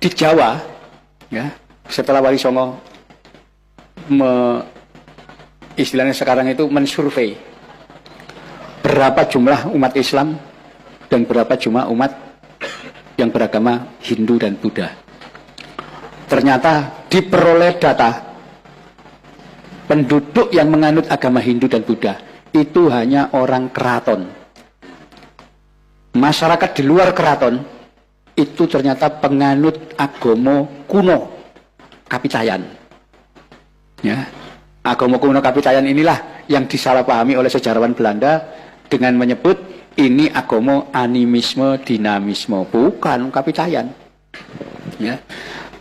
Di Jawa, ya, setelah Wali Songo istilahnya sekarang itu mensurvei berapa jumlah umat Islam dan berapa jumlah umat yang beragama Hindu dan Buddha. Ternyata diperoleh data penduduk yang menganut agama Hindu dan Buddha itu hanya orang keraton. Masyarakat di luar keraton itu ternyata penganut agama kuno Kapitayan. Ya, agama kuno Kapitayan inilah yang disalahpahami oleh sejarawan Belanda dengan menyebut ini agama animisme dinamisme, bukan Kapitayan. Ya,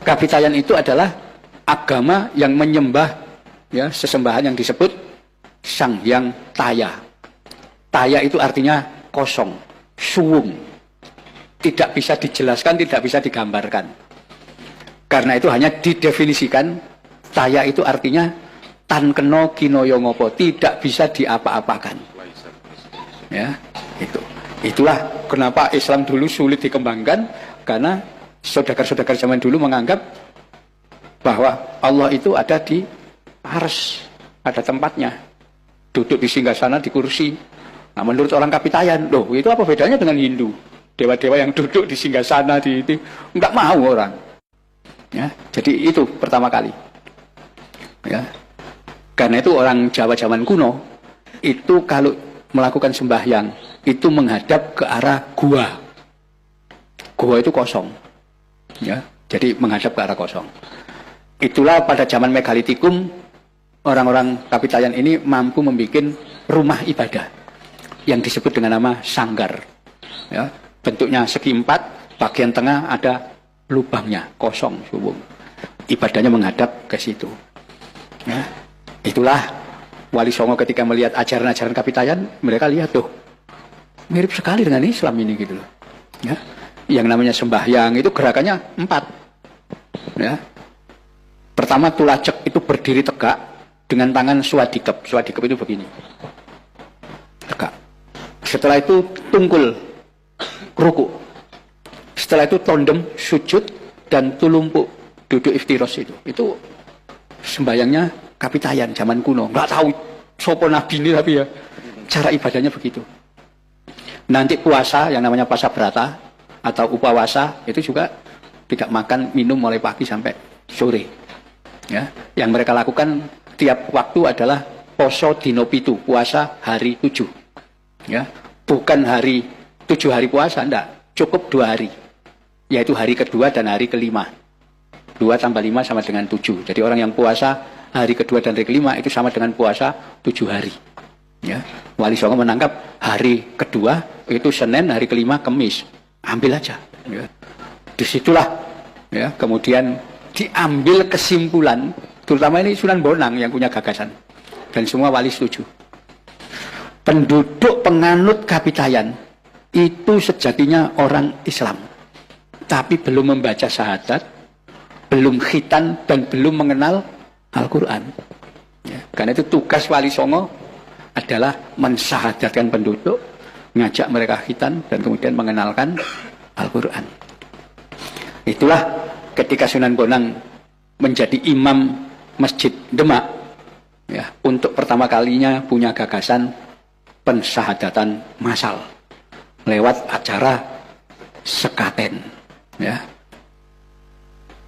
Kapitayan itu adalah agama yang menyembah, ya, sesembahan yang disebut Sang Hyang Taya. Taya itu artinya kosong, suwung. Tidak bisa dijelaskan, tidak bisa digambarkan. Karena itu hanya didefinisikan, Taya itu artinya tan keno kinoyo ngopo, tidak bisa diapa-apakan. Ya, itu. Itulah kenapa Islam dulu sulit dikembangkan, karena saudagar-saudagar zaman dulu menganggap bahwa Allah itu ada di ars, ada tempatnya. Duduk di singgasana, di kursi. Nah, menurut orang Kapitayan, loh, itu apa bedanya dengan Hindu? Dewa-dewa yang duduk di singgasana di itu nggak mau orang. Ya, jadi itu pertama kali. Ya. Karena itu orang Jawa zaman kuno itu kalau melakukan sembahyang itu menghadap ke arah gua. Gua itu kosong. Ya, jadi menghadap ke arah kosong. Itulah pada zaman megalitikum orang-orang Kapitayan ini mampu membuat rumah ibadah yang disebut dengan nama sanggar. Ya. Bentuknya segi empat, bagian tengah ada lubangnya, kosong, subung. Ibadahnya menghadap ke situ. Ya. Itulah Wali Songo ketika melihat ajaran-ajaran Kapitayan, mereka lihat tuh, mirip sekali dengan Islam ini gitu loh. Ya. Yang namanya sembahyang itu gerakannya empat. Ya. Pertama tulacek itu berdiri tegak dengan tangan swadikep. Swadikep itu begini. Tegak. Setelah itu tungkul, ruku. Setelah itu tondem, sujud, dan tulumpuk, duduk iftiros itu. Itu sembayangnya Kapitayan zaman kuno. Nggak tahu sopo nabi ini, tapi ya cara ibadahnya begitu. Nanti puasa yang namanya puasa berata atau upawasa itu juga tidak makan minum mulai pagi sampai sore. Ya, yang mereka lakukan tiap waktu adalah poso dino pitu, puasa hari 7. Ya, bukan hari 7 hari puasa, enggak, cukup 2 hari, yaitu hari kedua dan hari kelima. 2 tambah 5 sama dengan 7. Jadi orang yang puasa hari kedua dan hari kelima itu sama dengan puasa 7 hari. Ya. Wali Songo menangkap hari kedua itu Senin, hari kelima Kamis, ambil aja. Ya. Disitulah, ya, kemudian diambil kesimpulan, terutama ini Sunan Bonang yang punya gagasan, dan semua wali setuju. Penduduk penganut Kapitayan itu sejatinya orang Islam, tapi belum membaca syahadat, belum khitan, dan belum mengenal Al-Quran. Ya, karena itu tugas Wali Songo adalah mensyahadatkan penduduk, ngajak mereka khitan, dan kemudian mengenalkan Al-Quran. Itulah ketika Sunan Bonang menjadi imam Masjid Demak, ya, untuk pertama kalinya punya gagasan pensyahadatan massal lewat acara sekaten. Ya.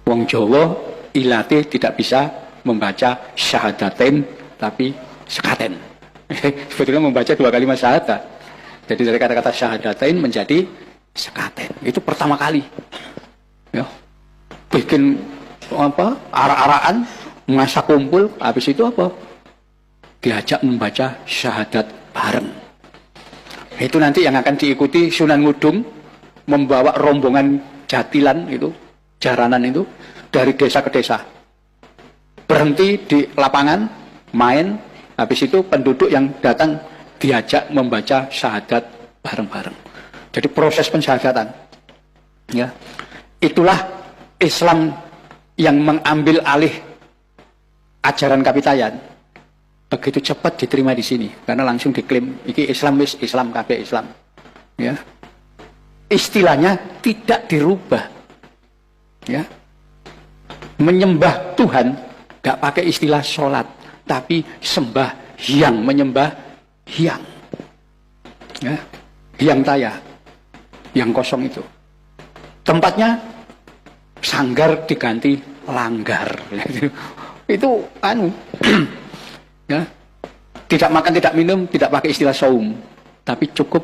Wong Jawa ilate tidak bisa membaca syahadaten tapi sekaten. Sebetulnya membaca 2 kalimat syahadat. Jadi dari kata-kata syahadaten menjadi sekaten. Itu pertama kali. Ya. Bikin apa? Arak-arakan, masa kumpul, habis itu apa? Diajak membaca syahadat bareng. Itu nanti yang akan diikuti Sunan Ngudung membawa rombongan jatilan itu, jaranan itu dari desa ke desa. Berhenti di lapangan, main, habis itu penduduk yang datang diajak membaca syahadat bareng-bareng. Jadi proses pensyahadatan. Ya. Itulah Islam yang mengambil alih ajaran Kapitayan. Begitu cepat diterima di sini karena langsung diklaim iki Islam, wis Islam, kabeh Islam. Ya. Istilahnya tidak dirubah. Ya, menyembah Tuhan gak pakai istilah sholat, tapi sembah hyang, menyembah hyang. Ya, hyang taya, yang kosong itu. Tempatnya sanggar diganti langgar. Itu ya, tidak makan, tidak minum, tidak pakai istilah saum, tapi cukup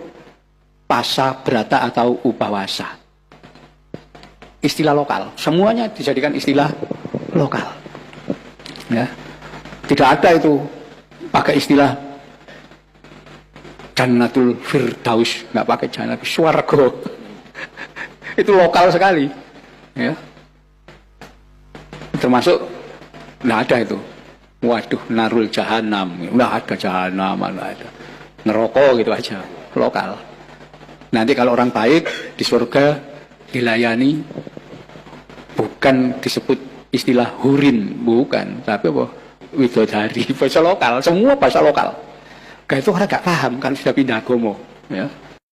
pasa berata atau upawasa. Istilah lokal, semuanya dijadikan istilah lokal. Ya, tidak ada itu pakai istilah Jannatul Firdaus, nggak pakai Jannatul Swargo. Itu lokal sekali. Ya, termasuk nggak ada itu. Waduh, narul jahanam, nggak ada jahanam, nggak ada. Neraka gitu aja, lokal. Nanti kalau orang baik di surga dilayani, bukan disebut istilah hurin, bukan, tapi apa? Widodari, bahasa lokal, semua bahasa lokal. Itu orang gak paham kan sudah pindah agama, ya.